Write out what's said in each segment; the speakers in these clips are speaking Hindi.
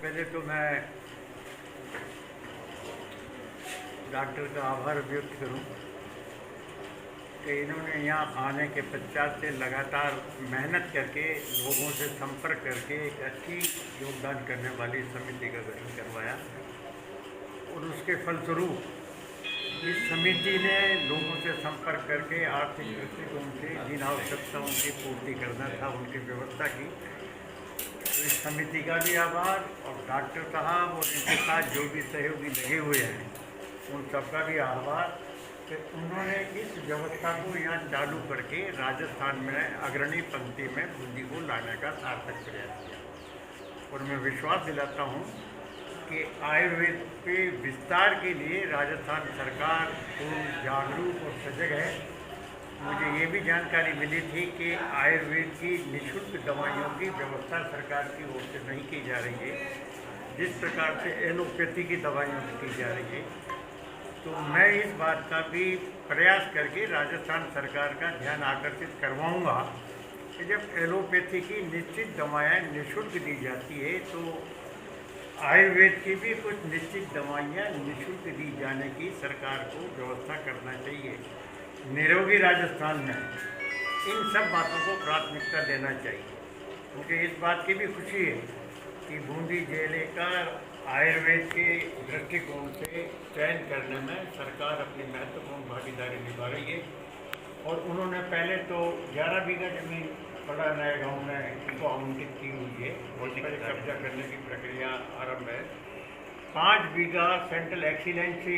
पहले तो मैं डॉक्टर का आभार व्यक्त करूं कि इन्होंने यहाँ आने के पश्चात से लगातार मेहनत करके लोगों से संपर्क करके एक अच्छी योगदान करने वाली समिति का गठन करवाया और उसके फलस्वरूप इस समिति ने लोगों से संपर्क करके आर्थिक दृष्टिकोण से जिन आवश्यकताओं की पूर्ति करना था उनकी व्यवस्था की। तो इस समिति का भी आभार और डॉक्टर साहब और इनके साथ जो भी सहयोगी लगे हुए हैं उन सबका भी आभार कि उन्होंने इस व्यवस्था को यहाँ चालू करके राजस्थान में अग्रणी पंक्ति में बूंदी को लाने का सार्थक प्रयास किया। और मैं विश्वास दिलाता हूँ कि आयुर्वेद के विस्तार के लिए राजस्थान सरकार पूर्ण जागरूक और सजग है। मुझे ये भी जानकारी मिली थी कि आयुर्वेद की निःशुल्क दवाइयों की व्यवस्था सरकार की ओर से नहीं की जा रही है, जिस प्रकार से एलोपैथी की दवाइयों की की जा रही है। तो मैं इस बात का भी प्रयास करके राजस्थान सरकार का ध्यान आकर्षित करवाऊंगा कि जब एलोपैथी की निश्चित दवाएं निःशुल्क दी जाती है तो आयुर्वेद की भी कुछ निश्चित दवाइयाँ निःशुल्क दी जाने की सरकार को व्यवस्था करना चाहिए। निरोगी राजस्थान में इन सब बातों को प्राथमिकता देना चाहिए। मुझे इस बात की भी खुशी है कि बूंदी जिले का आयुर्वेद के दृष्टिकोण से चयन करने में सरकार अपनी महत्वपूर्ण भागीदारी निभा रही है। और उन्होंने पहले तो 11 बीघा जमीन बड़ा नया गाँव में इनको आवंटित की हुई है और इस पर कब्जा करने की प्रक्रिया आरंभ है। 5 बीघा सेंट्रल एक्सीलेंसी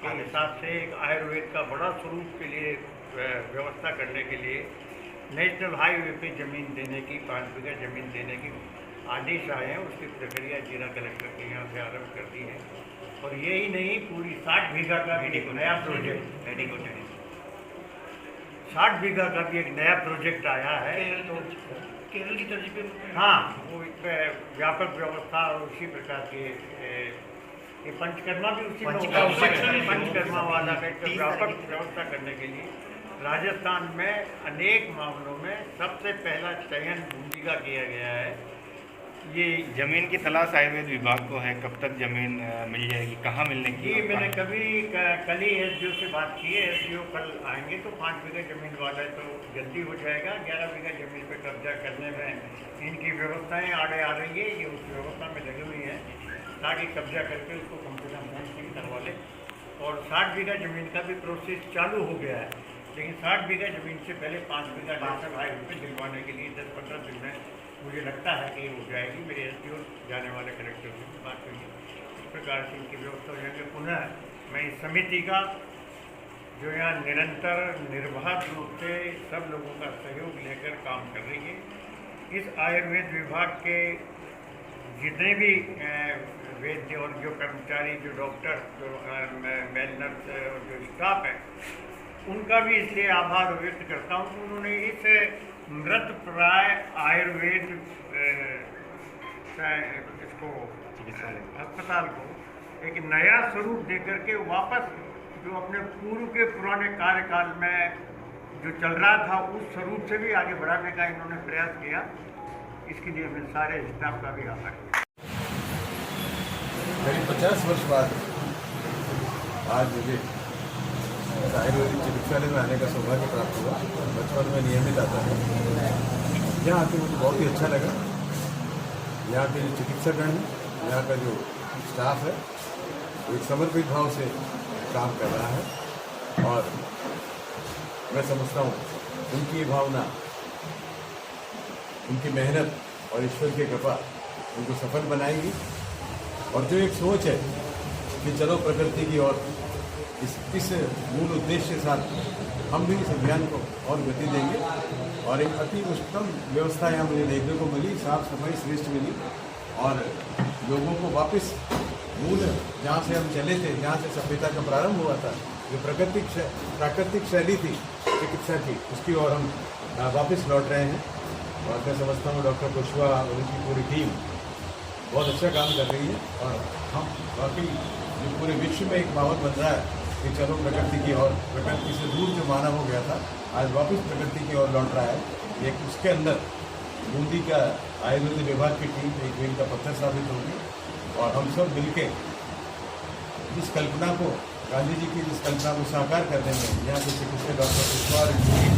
के हिसाब से एक आयुर्वेद का बड़ा स्वरूप के लिए व्यवस्था करने के लिए नेशनल हाईवे पे ज़मीन देने की 5 बीघा ज़मीन देने की आदेश आए हैं। उसकी प्रक्रिया जिला कलेक्टर के यहाँ से आरंभ कर दी है। और यही नहीं, पूरी 60 बीघा का भी एक नया प्रोजेक्ट 60 बीघा का भी एक नया प्रोजेक्ट आया है। तो केरल की तर्ज पे हाँ, वो एक व्यापक व्यवस्था और उसी प्रकार के ये पंचकर्मा भी उसी में होगा। पंचकर्मा वाला का एक व्यापक व्यवस्था करने के लिए राजस्थान में अनेक मामलों में सबसे पहला चयन बूंदी का किया गया है। ये जमीन की तलाश आयुर्वेद विभाग को है, कब तक जमीन मिल जाएगी, कहाँ मिलने की? ये मैंने कल ही एसडीओ से बात की है। एसडीओ कल आएंगे तो 5 बीघा जमीन वाला है तो जल्दी हो जाएगा। 11 बीघा जमीन पे कब्जा करने में इनकी व्यवस्थाएं आड़े आ रही है। ये उस व्यवस्था में लगी हुई हैं ताकि कब्जा करके उसको कंप्यूटर मॉनिटरिंग करवा ले। और 60 बीघा ज़मीन का भी प्रोसेस चालू हो गया है, लेकिन 60 बीघा ज़मीन से पहले 5 बीघा नेशनल हाईवे पे दिलवाने के लिए 10-15 दिन में मुझे लगता है कि हो जाएगी। मेरे एसडीओ जाने वाले कलेक्टर से बात करिए, इस प्रकार से इनकी व्यवस्था हो जाएगी। पुनः मैं इस समिति का जो यहाँ निरंतर निर्बाध रूप से सब लोगों का सहयोग लेकर काम कर रही है, इस आयुर्वेद विभाग के जितने भी वैद्य और जो कर्मचारी, जो डॉक्टर, जो मेल नर्स और जो स्टाफ है, उनका भी इसलिए आभार व्यक्त करता हूँ कि उन्होंने इस मृत प्राय आयुर्वेद इसको अस्पताल को एक नया स्वरूप देकर के वापस जो अपने पूर्व के पुराने कार्यकाल में जो चल रहा था उस स्वरूप से भी आगे बढ़ाने का इन्होंने प्रयास किया। इसके लिए मैं सारे स्टाफ का भी आभार। करीब 50 वर्ष बाद आज मुझे आयुर्वेदिक चिकित्सालय में आने का सौभाग्य प्राप्त हुआ। बचपन में नियमित आता है। यहाँ आके मुझे बहुत ही अच्छा लगा। यहाँ के जो चिकित्सकगण हैं, यहाँ का जो स्टाफ है, वो एक समर्पित भाव से काम कर रहा है और मैं समझता हूँ उनकी भावना, उनकी मेहनत और ईश्वर की कृपा उनको सफल बनाएगी। और जो एक सोच है कि चलो प्रकृति की ओर, इस मूल उद्देश्य के साथ हम भी इस अभियान को और गति देंगे। और एक अति उत्तम व्यवस्था यहाँ मुझे देखने को मिली, साफ सफाई श्रेष्ठ मिली और लोगों को वापस मूल जहाँ से हम चले थे, जहाँ से सभ्यता का प्रारंभ हुआ था, जो प्राकृतिक शैली थी चिकित्सा की, उसकी ओर हम वापस लौट रहे हैं। और मैं समझता हूँ डॉक्टर कुशवाहा और उनकी पूरी टीम बहुत अच्छा काम कर रही है। और हम वाकई जो पूरे विश्व में एक माहौल बन रहा है कि चलो प्रकृति की ओर, प्रकृति से दूर जो मानव हो गया था आज वापस प्रकृति की ओर लौट रहा है। एक उसके अंदर बूंदी का आयुर्वेद विभाग की टीम एक मील का पत्थर साबित होगी। और हम सब मिलके जिस कल्पना को, गांधी जी की जिस कल्पना को साकार करने में यहाँ के चिकित्सक डॉक्टर कुशवाहा